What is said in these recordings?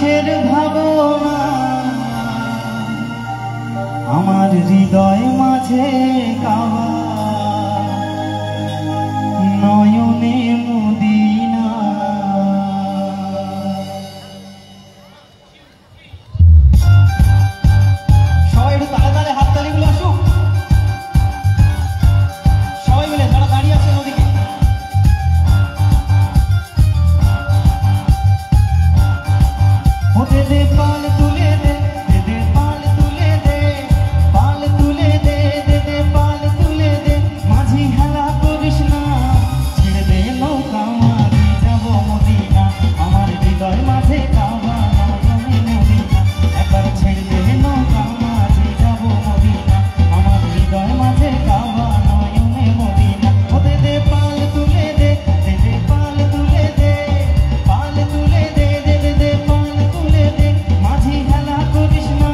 কিসের ভাবনা আমার হৃদয় মাঝে কাওয়া নয়নে মদিনা। সবাই একটু তালে তালে হাততালিগুলো আসুক, সবাই মিলে যারা দাঁড়িয়ে আছেন ওদিকে। দে দে পাল তুলে দে, দে দে পাল তুলে দে, পাল তুলে দে, দে দে পাল তুলে দে, মাঝি হেলা করিস না, ছেড়ে দে নৌকা মাঝি যাব মদিনা, আমার হৃদয় মাঝে কাওয়া নয়নে মদিনা, একবার ছেড়ে দে নৌকা মাঝি যাব মদিনা, আমার হৃদয় মাঝে কাওয়া নয়নে মদিনা। দে দে পাল তুলে দে, দে দে পাল তুলে দে, পাল তুলে দে, দে দে দে পাল তুলে দে, মাঝি হেলা করিস না,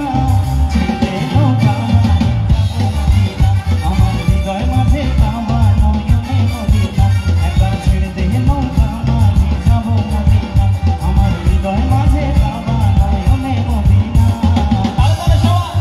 ছেড়ে দে নৌকা মাঝি যাব মদিনা, আমার হৃদয় মাঝে কাওয়া নয়নে মদিনা, একবার ছেড়ে দে নৌকা মাঝি যাব মদিনা, আমার হৃদয় মাঝে কাওয়া নয়নে মদিনা। তালে তালে সবাই।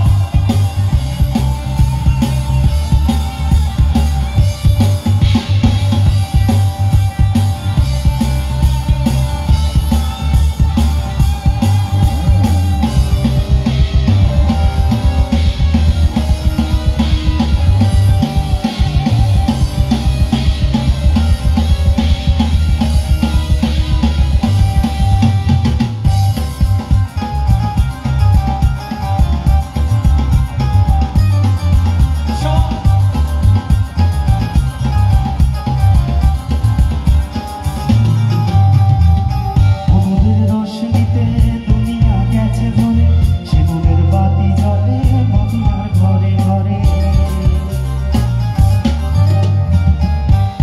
অনুদের রোশনীতে দুনিয়া গেছে ভরে, সেগুনের বাতি জ্বলে মদিনার ঘরে ঘরে।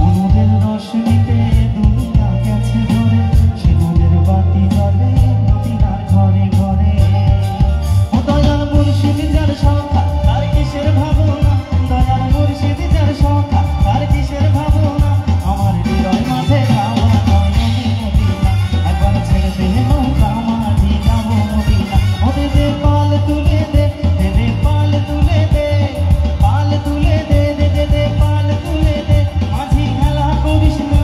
অনুদের রোশনীতে দুনিয়া গেছে ভরে, সেগুনের বাতি জ্বলে মদিনার ঘরে ঘরে। ও দয়াল মুর্শিদ যার সখা তার কিসের ভাবনা, দয়াল মুর্শিদ যার সখা তার কিসের ভাবনা, আমার হৃদয় মাঝে কাওয়া নয়নে মদিনা, একবার ছেড়ে দে নৌকা মাঝি যাব মদিনা। দে দে পাল তুলে দে, দে দে পাল তুলে দে, পাল তুলে দে, দে দে দে পাল তুলে দে, মাঝি হেলা করিস না,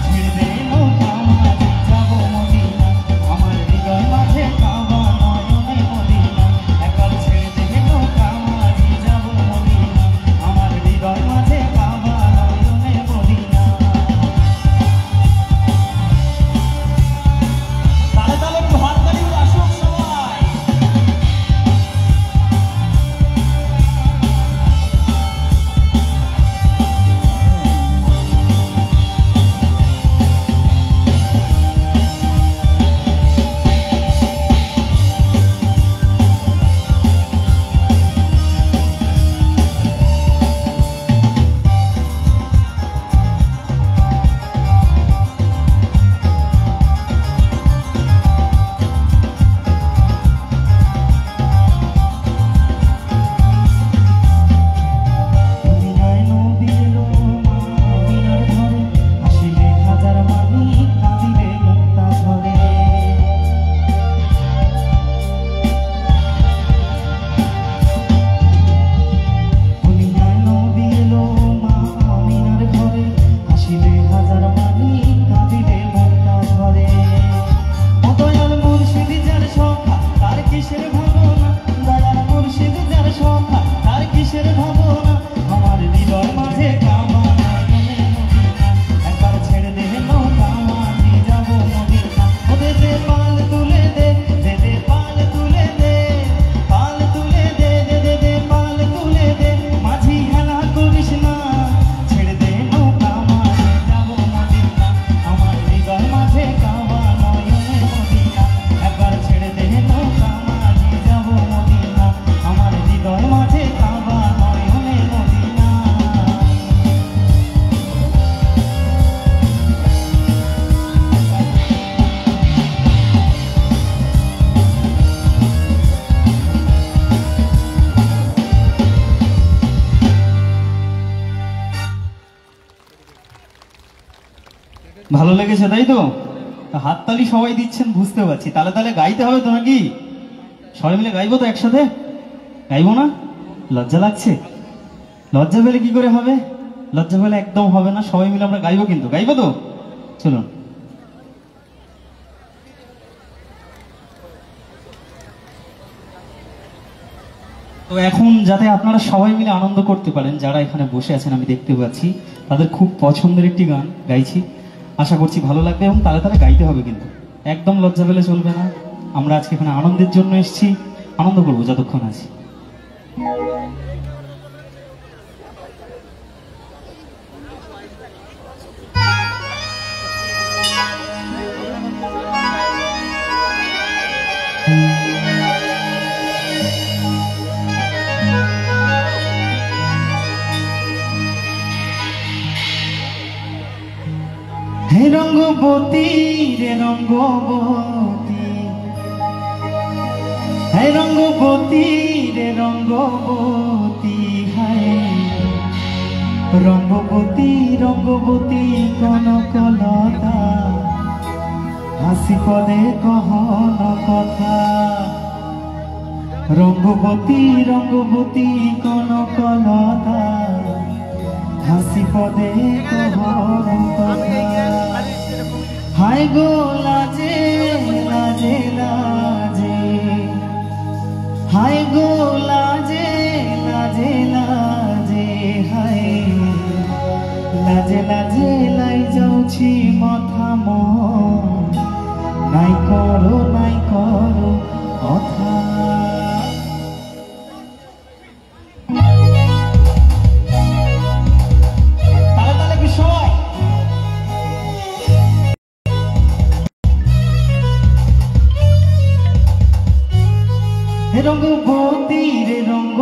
ছেড়ে দে নৌকা মাঝি যাব মদিনা, আমার হৃদয় মাঝে কাওয়া নয়নে মদিনা, একবার ছেড়ে দে নৌকা মাঝি যাব মদিনা, আমার হৃদয় মাঝে কাওয়া নয়নে মদিনা। তালে তালে একটু হাততালিগুলো আসুক সবাই। দুনিয়ায় নবী এলো মা আমিনার ঘরে, হাসিলে হাজার মানি কাঁদিলে মুক্তা ঝরে। দুনিয়ায় নবী এলো মা আমিনার ঘরে, হাসিলে হাজার মানি কাঁদিলে মুক্তা ঝরে। ও দয়াল মুর্শিদ যার সখা তার কিসের ভাবনা, দয়াল মুর্শিদ যার সখা তার কিসের ভাবনা, আমার হৃদয় মাঝে কাওয়া নয়নে মদিনা, একবার ছেড়ে দে নৌকা মাঝি যাব মদিনা। দে দে পাল তুলে দে, দে দে পাল তুলে দে, পাল তুলে দে, দে দে দে পাল তুলে দে, মাঝি হেলা করিস না, ছেড়ে দে নৌকা মাঝি যাব মদিনা, আমার হৃদয় মাঝে কাওয়া নয়নে মদিনা, একবার ছেড়ে দে নৌকা মাঝি যাব মদিনা, আমার হৃদয় মাঝে কাওয়া নয়নে মদিনা। ভালো লেগেছে তাই তো? হাততালি সবাই দিচ্ছেন বুঝতে পারছি, তাহলে তাহলে গাইতে হবে তো নাকি? সবাই মিলে গাইবো তো একসাথে? গাইবো না? লজ্জা লাগছে? লজ্জা পেলে কি করে হবে? লজ্জা পেলে একদম হবে না, সবাই মিলে আমরা গাইবো, কিন্তু গাইবো তো? চলুন। তো এখন যাতে আপনারা সবাই মিলে আনন্দ করতে পারেন, যারা এখানে বসে আছেন আমি দেখতে পাচ্ছি তাদের খুব পছন্দের একটি গান গাইছি, আশা করছি ভালো লাগবে, এবং তালে তালে গাইতে হবে, কিন্তু একদম লজ্জা পেলে চলবে না। আমরা আজকে এখানে আনন্দের জন্য এসেছি, আনন্দ করবো যতক্ষণ আছি। হে রঙ্গবতী রে রঙ্গবতী, হে রঙ্গবতী রে রঙ্গবতী, হায় রঙ্গবতী রঙ্গবতী কনকলতা, হাসি পদে কহন কথা। রঙ্গবতী রঙ্গবতী কনকলতা, হাসি পদে কহন কথা। হায় গো লাজে লাজে লাজে, হায় গো লাজে লাজে লাজে, হায় লাজে লাজে লাই যাଉଛି মাথা মন, নাই করো কথা। রঙ্গবতী রে রঙ্গ